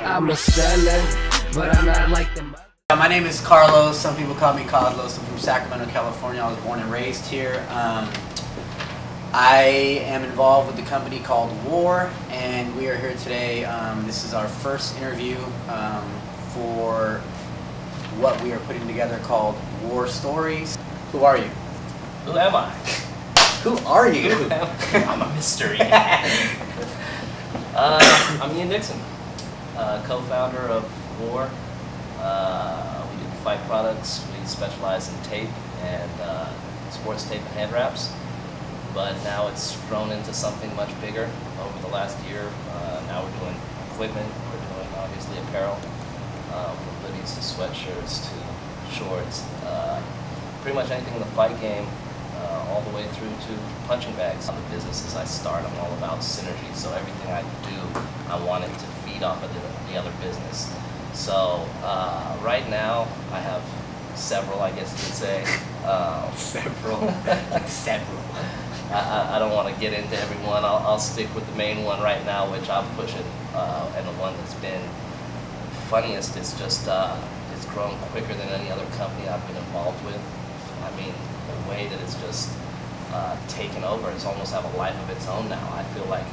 I'm a seller, but I'm not like them. My name is Carlos. Some people call me Carlos. I'm from Sacramento, California. I was born and raised here. I am involved with the company called WAR, and we are here today. This is our first interview for what we are putting together called War Stories. Who are you? Who am I? Who are you? I'm a mystery. I'm Dixon, co-founder of WAR. We do fight products. We specialize in tape and sports tape and head wraps. But now it's grown into something much bigger over the last year. Now we're doing equipment. We're doing obviously apparel, from hoodies to sweatshirts to shorts. Pretty much anything in the fight game, all the way through to punching bags. On the businesses I start, I'm all about synergy. So everything I do, I want it to feed off of the other business. So right now I have several, I guess you could say. Several. Several. I don't want to get into every one. I'll stick with the main one right now, which I'm pushing, and the one that's been funniest is just it's grown quicker than any other company I've been involved with. I mean, the way that it's just taken over, it's almost have a life of its own now. I feel like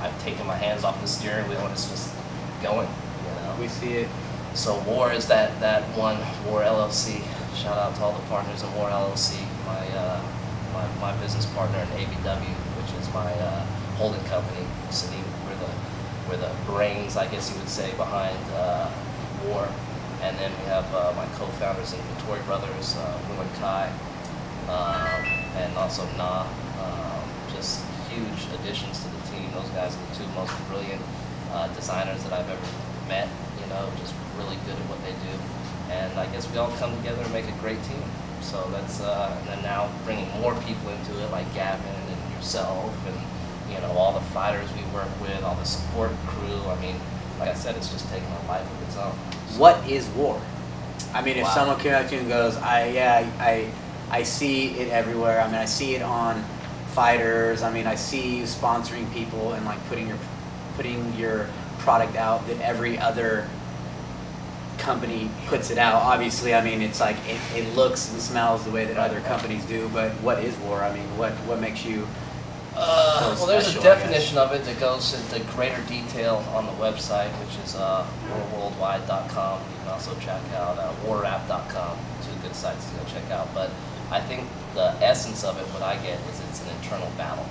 I've taken my hands off the steering wheel and it's just going. You know? We see it. So WAR is that one, WAR LLC. Shout out to all the partners in WAR LLC. My business partner in ABW, which is my holding company. So we're the brains, I guess you would say, behind WAR. And then we have my co-founders in Vittori Brothers, Will and Kai, and also Na. Just huge additions to the team. Those guys are the two most brilliant designers that I've ever met. You know, just really good at what they do. And I guess we all come together and make a great team. So that's, and then now bringing more people into it, like Gavin and yourself, and you know, all the fighters we work with, all the support crew. I mean, like I said, it's just taking a life of its own. So, what is WAR? I mean, if wow. someone came up to you and goes, I see it everywhere. I mean, I see it on fighters. I mean, I see you sponsoring people and like putting your product out that every other company puts it out. Obviously, I mean, it's like it looks and smells the way that other companies do, but what is WAR? I mean, what makes you well, there's a definition of it that goes into greater detail on the website, which is warworldwide.com. You can also check out warwrap.com. Two good sites to go check out. But I think the essence of it, what I get, is it's an internal battle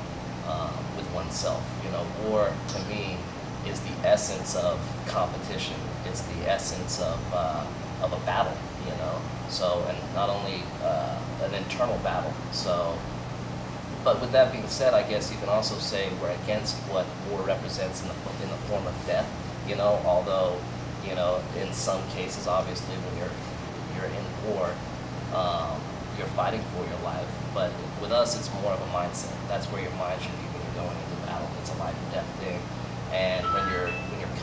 with oneself. You know, war to me is the essence of competition. It's the essence of a battle, you know. So, and not only an internal battle. So, but with that being said, I guess you can also say we're against what war represents in the form of death. You know, although, you know, in some cases, obviously, when you're in war, you're fighting for your life. But with us, it's more of a mindset. That's where your mind should be when you're going into battle. It's a life or death thing. And when you're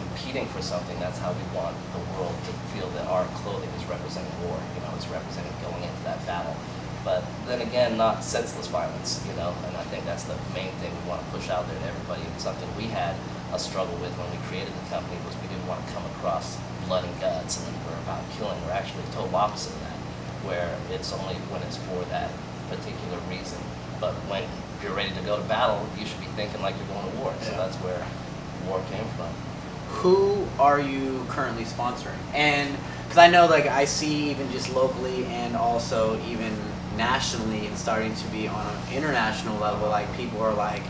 competing for something, that's how we want the world to feel that our clothing is representing war. You know, it's representing going into that battle. But then again, not senseless violence. You know, and I think that's the main thing we want to push out there to everybody. It's something we had a struggle with when we created the company, was we didn't want to come across blood and guts and we're about killing. We're actually the total opposite of that, where it's only when it's for that particular reason. But when you're ready to go to battle, you should be thinking like you're going to war. So that's where WAR came from. Who are you currently sponsoring? And because I know, like, I see even just locally and also even nationally and starting to be on an international level, like people are like,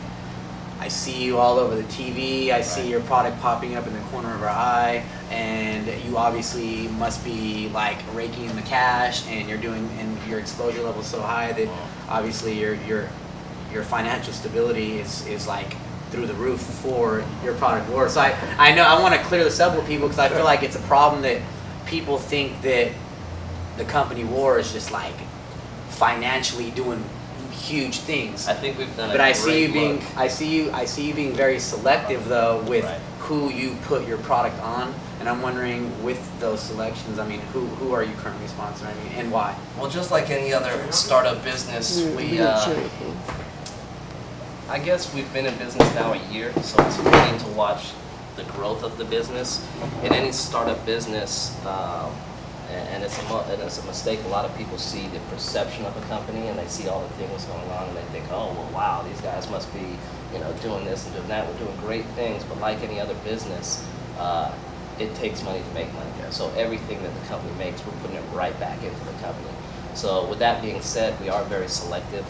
I see you all over the TV, I see your product popping up in the corner of our eye, and you obviously must be like raking in the cash, and you're doing, and your exposure level is so high that obviously your financial stability is like through the roof for your product WAR. So I know I want to clear this up with people, because I feel like it's a problem that people think that the company WAR is just like financially doing huge things. I think we've done. But I see you being very selective though with who you put your product on, and I'm wondering, with those selections, I mean, who are you currently sponsoring and why? Well, just like any other startup business, we I guess we've been in business now a year, so it's fitting to watch the growth of the business. In any startup business, and it's a mistake. A lot of people see the perception of a company and they see all the things going on and they think, oh, well, wow, these guys must be, doing this and doing that. We're doing great things, but like any other business, it takes money to make money. So everything that the company makes, we're putting it right back into the company. So with that being said, we are very selective.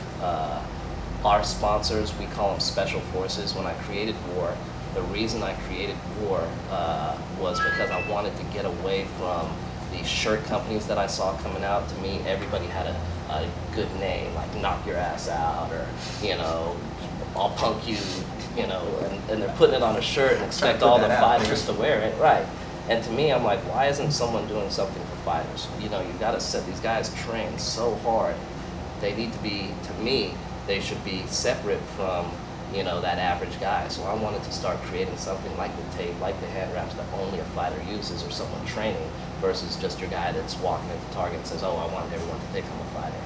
Our sponsors, we call them special forces. When I created WAR, the reason I created WAR was because I wanted to get away from the shirt companies that I saw coming out. To me, everybody had a good name, like Knock Your Ass Out, or, I'll punk you, and they're putting it on a shirt and expect all the fighters to wear it, right? And to me, I'm like, why isn't someone doing something for fighters? You've got to set, these guys train so hard. They need to be, to me, they should be separate from, that average guy. So I wanted to start creating something like the tape, like the hand wraps that only a fighter uses or someone training, versus just your guy that's walking into Target and says, oh, I want everyone to think I'm a fighter.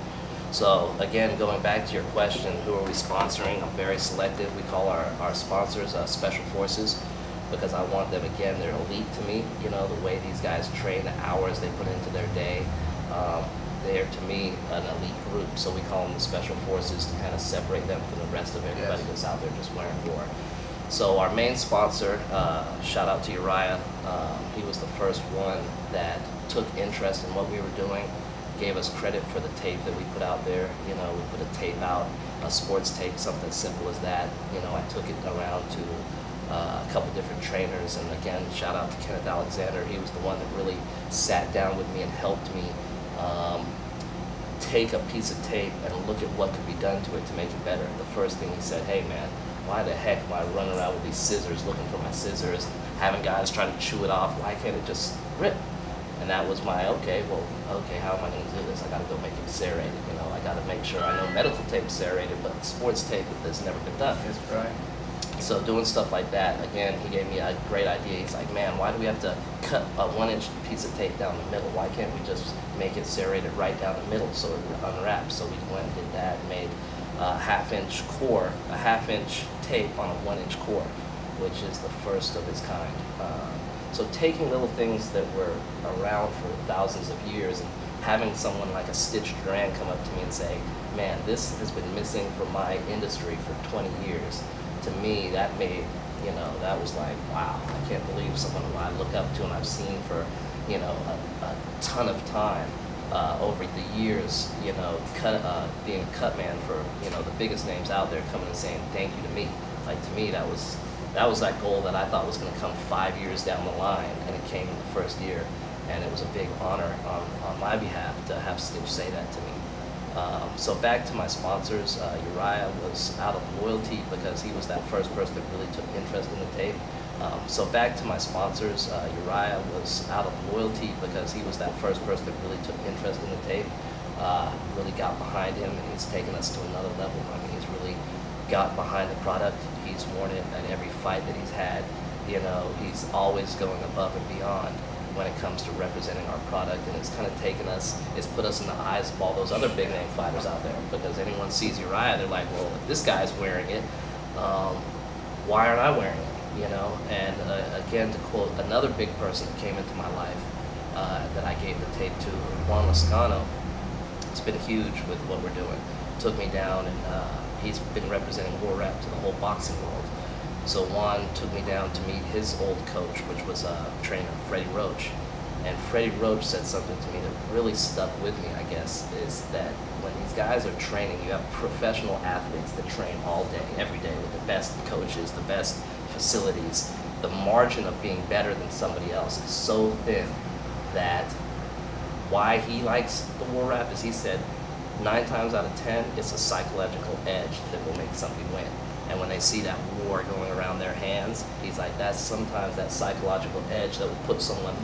So again, going back to your question, who are we sponsoring? I'm very selective. We call our sponsors Special Forces, because I want them, again, they're elite to me. The way these guys train, the hours they put into their day, they're, to me, an elite group. So we call them the Special Forces to kind of separate them from the rest of everybody that's out there just wearing WAR. So our main sponsor, shout out to Uriah, he was the first one that took interest in what we were doing, gave us credit for the tape that we put out there. We put a tape out, a sports tape, something simple as that. I took it around to a couple different trainers, and again, shout out to Kenneth Alexander. He was the one that really sat down with me and helped me take a piece of tape and look at what could be done to it to make it better. The first thing he said, hey man, why the heck am I running around with these scissors, looking for my scissors, having guys try to chew it off? Why can't it just rip? And that was my, okay, how am I going to do this? I got to go make it serrated. I got to make sure. I know medical tape is serrated, but sports tape has never been done. That's right. So doing stuff like that, again, he gave me a great idea. He's like, man, why do we have to cut a 1-inch piece of tape down the middle? Why can't we just make it serrated right down the middle so it unwraps? So we went and did that and made a half-inch core, a half-inch tape on a 1-inch core, which is the first of its kind. So taking little things that were around for thousands of years and having someone like a Stitch Duran come up to me and say, man, this has been missing from my industry for 20 years. To me, that made, that was like, wow, I can't believe someone who I look up to and I've seen for, a ton of time over the years, being a cut man for, the biggest names out there, coming and saying thank you to me. Like, to me, that was that goal that I thought was going to come 5 years down the line, and it came in the first year, and it was a big honor on my behalf to have Stitch say that to me. So back to my sponsors, Uriah was out of loyalty because he was that first person that really took interest in the tape. So back to my sponsors, Uriah was out of loyalty because he was that first person that really took interest in the tape, really got behind him, and he's taken us to another level. I mean, he's really got behind the product. He's worn it at every fight that he's had. He's always going above and beyond when it comes to representing our product, and it's kind of taken us, it's put us in the eyes of all those other big name fighters out there, because anyone sees Uriah, they're like, well, if this guy's wearing it, why aren't I wearing it? And again, to quote another big person that came into my life that I gave the tape to, Juan Lascano. It's been huge with what we're doing. Took me down, and he's been representing War Rap to the whole boxing world. So Juan took me down to meet his old coach, which was a trainer, Freddie Roach. And Freddie Roach said something to me that really stuck with me, I guess, is that when these guys are training, you have professional athletes that train all day, every day, with the best coaches, the best facilities. The margin of being better than somebody else is so thin that why he likes the War Rap is, he said, 9 times out of 10, it's a psychological edge that will make somebody win. And when they see that war going around their hands, he's like, that's sometimes that psychological edge that will put someone